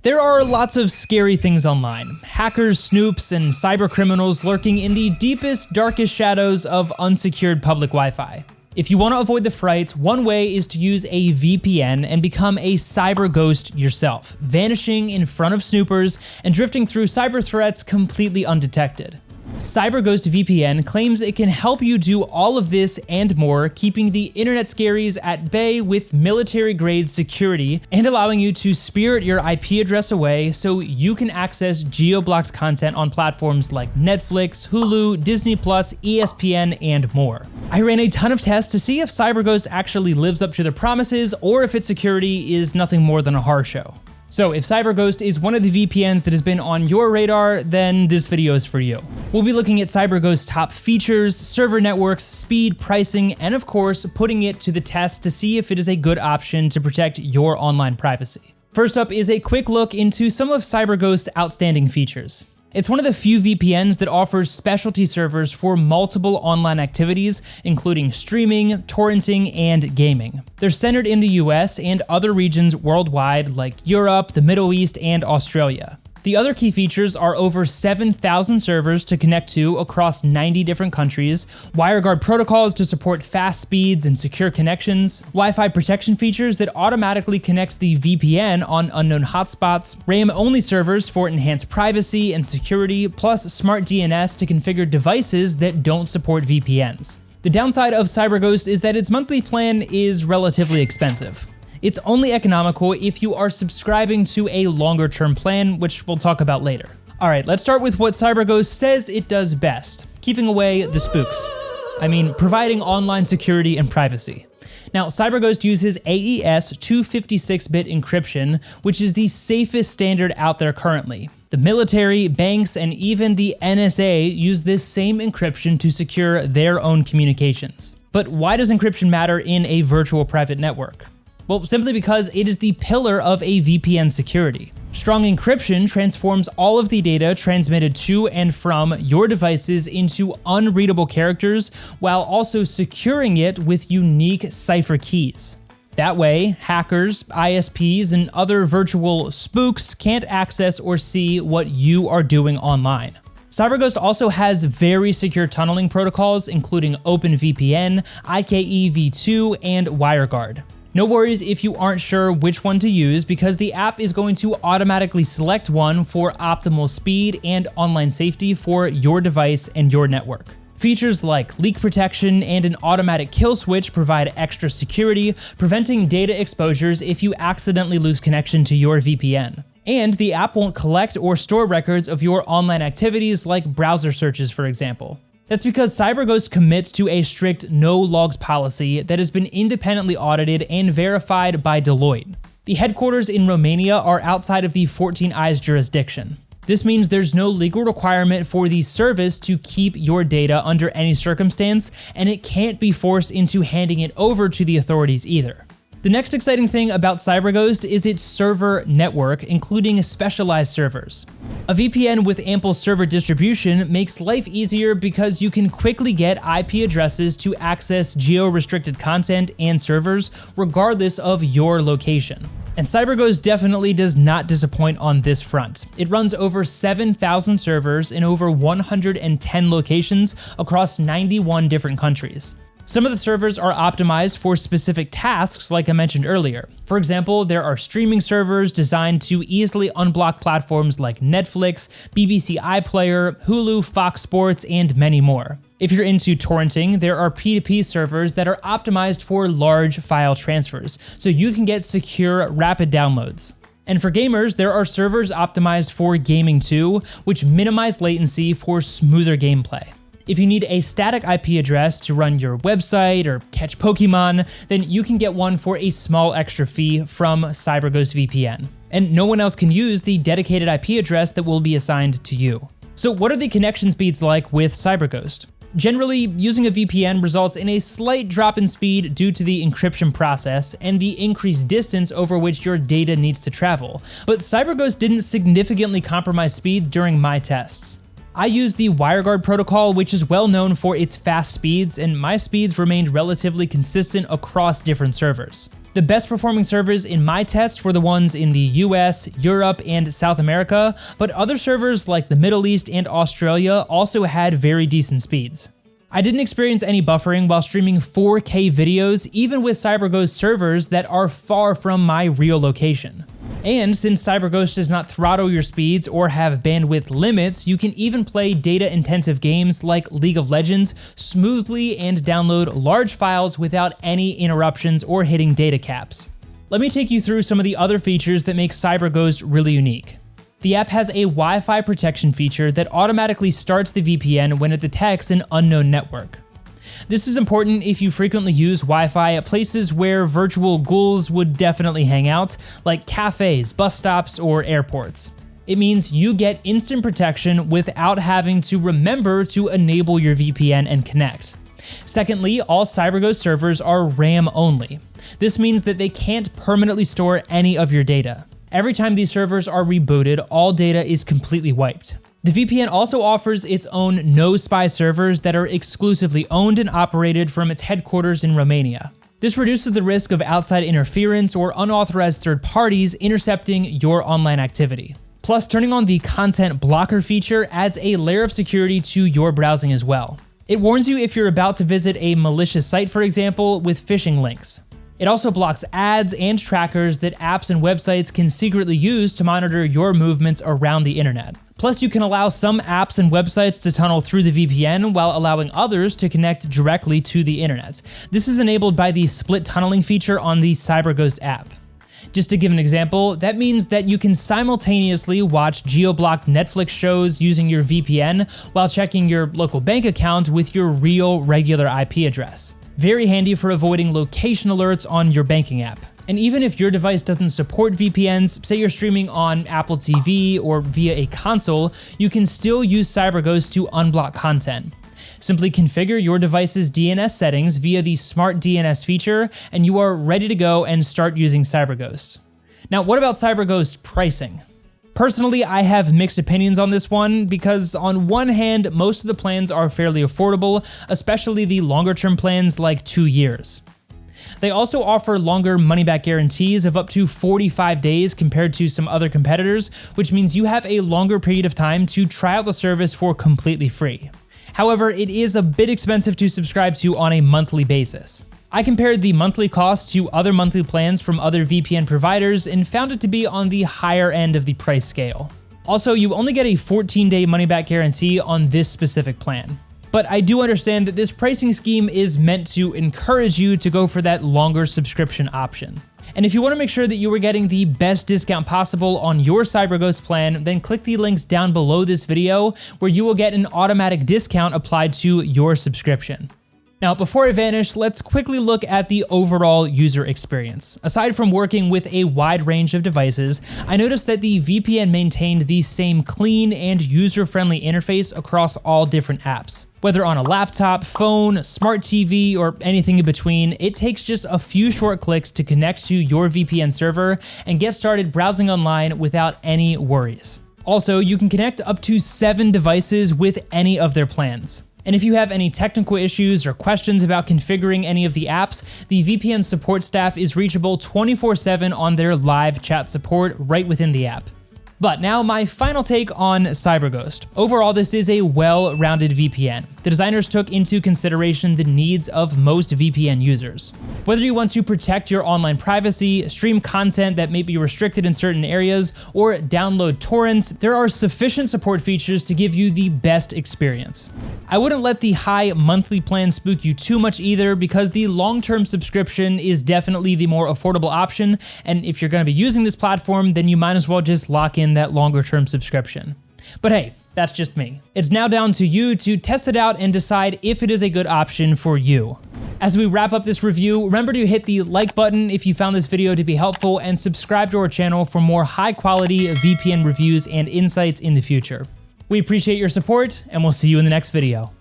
There are lots of scary things online. Hackers, snoops, and cybercriminals lurking in the deepest, darkest shadows of unsecured public Wi-Fi. If you want to avoid the fright, one way is to use a VPN and become a cyber ghost yourself, vanishing in front of snoopers and drifting through cyber threats completely undetected. CyberGhost VPN claims it can help you do all of this and more, keeping the internet scaries at bay with military-grade security and allowing you to spirit your IP address away so you can access geo-blocked content on platforms like Netflix, Hulu, Disney+, ESPN, and more. I ran a ton of tests to see if CyberGhost actually lives up to their promises or if its security is nothing more than a horror show. So if CyberGhost is one of the VPNs that has been on your radar, then this video is for you. We'll be looking at CyberGhost's top features, server networks, speed, pricing, and of course, putting it to the test to see if it is a good option to protect your online privacy. First up is a quick look into some of CyberGhost's outstanding features. It's one of the few VPNs that offers specialty servers for multiple online activities, including streaming, torrenting, and gaming. They're centered in the US and other regions worldwide like Europe, the Middle East, and Australia. The other key features are over 7,000 servers to connect to across 90 different countries, WireGuard protocols to support fast speeds and secure connections, Wi-Fi protection features that automatically connects the VPN on unknown hotspots, RAM-only servers for enhanced privacy and security, plus smart DNS to configure devices that don't support VPNs. The downside of CyberGhost is that its monthly plan is relatively expensive. It's only economical if you are subscribing to a longer-term plan, which we'll talk about later. Alright, let's start with what CyberGhost says it does best, keeping away the spooks. I mean, providing online security and privacy. Now, CyberGhost uses AES 256-bit encryption, which is the safest standard out there currently. The military, banks, and even the NSA use this same encryption to secure their own communications. But why does encryption matter in a virtual private network? Well, simply because it is the pillar of a VPN security. Strong encryption transforms all of the data transmitted to and from your devices into unreadable characters while also securing it with unique cipher keys. That way, hackers, ISPs, and other virtual spooks can't access or see what you are doing online. CyberGhost also has very secure tunneling protocols, including OpenVPN, IKEv2, and WireGuard. No worries if you aren't sure which one to use, because the app is going to automatically select one for optimal speed and online safety for your device and your network. Features like leak protection and an automatic kill switch provide extra security, preventing data exposures if you accidentally lose connection to your VPN. And the app won't collect or store records of your online activities like browser searches, for example. That's because CyberGhost commits to a strict no logs policy that has been independently audited and verified by Deloitte. The headquarters in Romania are outside of the 14 Eyes jurisdiction. This means there's no legal requirement for the service to keep your data under any circumstance, and it can't be forced into handing it over to the authorities either. The next exciting thing about CyberGhost is its server network, including specialized servers. A VPN with ample server distribution makes life easier because you can quickly get IP addresses to access geo-restricted content and servers, regardless of your location. And CyberGhost definitely does not disappoint on this front. It runs over 7,000 servers in over 110 locations across 91 different countries. Some of the servers are optimized for specific tasks like I mentioned earlier. For example, there are streaming servers designed to easily unblock platforms like Netflix, BBC iPlayer, Hulu, Fox Sports, and many more. If you're into torrenting, there are P2P servers that are optimized for large file transfers, so you can get secure, rapid downloads. And for gamers, there are servers optimized for gaming too, which minimize latency for smoother gameplay. If you need a static IP address to run your website or catch Pokemon, then you can get one for a small extra fee from CyberGhost VPN. And no one else can use the dedicated IP address that will be assigned to you. So what are the connection speeds like with CyberGhost? Generally, using a VPN results in a slight drop in speed due to the encryption process and the increased distance over which your data needs to travel. But CyberGhost didn't significantly compromise speed during my tests. I use the WireGuard protocol, which is well known for its fast speeds, and my speeds remained relatively consistent across different servers. The best performing servers in my tests were the ones in the US, Europe, and South America, but other servers like the Middle East and Australia also had very decent speeds. I didn't experience any buffering while streaming 4K videos, even with CyberGhost servers that are far from my real location. And since CyberGhost does not throttle your speeds or have bandwidth limits, you can even play data-intensive games like League of Legends smoothly and download large files without any interruptions or hitting data caps. Let me take you through some of the other features that make CyberGhost really unique. The app has a Wi-Fi protection feature that automatically starts the VPN when it detects an unknown network. This is important if you frequently use Wi-Fi at places where virtual ghouls would definitely hang out, like cafes, bus stops, or airports. It means you get instant protection without having to remember to enable your VPN and connect. Secondly, all CyberGhost servers are RAM only. This means that they can't permanently store any of your data. Every time these servers are rebooted, all data is completely wiped. The VPN also offers its own NoSpy servers that are exclusively owned and operated from its headquarters in Romania. This reduces the risk of outside interference or unauthorized third parties intercepting your online activity. Plus, turning on the content blocker feature adds a layer of security to your browsing as well. It warns you if you're about to visit a malicious site, for example, with phishing links. It also blocks ads and trackers that apps and websites can secretly use to monitor your movements around the internet. Plus, you can allow some apps and websites to tunnel through the VPN while allowing others to connect directly to the internet. This is enabled by the split tunneling feature on the CyberGhost app. Just to give an example, that means that you can simultaneously watch geo-blocked Netflix shows using your VPN while checking your local bank account with your real regular IP address. Very handy for avoiding location alerts on your banking app. And even if your device doesn't support VPNs, say you're streaming on Apple TV or via a console, you can still use CyberGhost to unblock content. Simply configure your device's DNS settings via the Smart DNS feature, and you are ready to go and start using CyberGhost. Now, what about CyberGhost pricing? Personally, I have mixed opinions on this one because on one hand, most of the plans are fairly affordable, especially the longer-term plans like 2 years. They also offer longer money-back guarantees of up to 45 days compared to some other competitors, which means you have a longer period of time to try out the service for completely free. However, it is a bit expensive to subscribe to on a monthly basis. I compared the monthly cost to other monthly plans from other VPN providers and found it to be on the higher end of the price scale. Also, you only get a 14-day money-back guarantee on this specific plan. But I do understand that this pricing scheme is meant to encourage you to go for that longer subscription option. And if you want to make sure that you are getting the best discount possible on your CyberGhost plan, then click the links down below this video where you will get an automatic discount applied to your subscription. Now, before I vanish, let's quickly look at the overall user experience. Aside from working with a wide range of devices, I noticed that the VPN maintained the same clean and user-friendly interface across all different apps. Whether on a laptop, phone, smart TV, or anything in between, it takes just a few short clicks to connect to your VPN server and get started browsing online without any worries. Also, you can connect up to 7 devices with any of their plans. And if you have any technical issues or questions about configuring any of the apps, the VPN support staff is reachable 24/7 on their live chat support right within the app. But now my final take on CyberGhost. Overall, this is a well-rounded VPN. The designers took into consideration the needs of most VPN users. Whether you want to protect your online privacy, stream content that may be restricted in certain areas, or download torrents, there are sufficient support features to give you the best experience. I wouldn't let the high monthly plan spook you too much either, because the long-term subscription is definitely the more affordable option, and if you're going to be using this platform, then you might as well just lock in that longer-term subscription. But hey, that's just me. It's now down to you to test it out and decide if it is a good option for you. As we wrap up this review, remember to hit the like button if you found this video to be helpful, and subscribe to our channel for more high-quality VPN reviews and insights in the future. We appreciate your support, and we'll see you in the next video.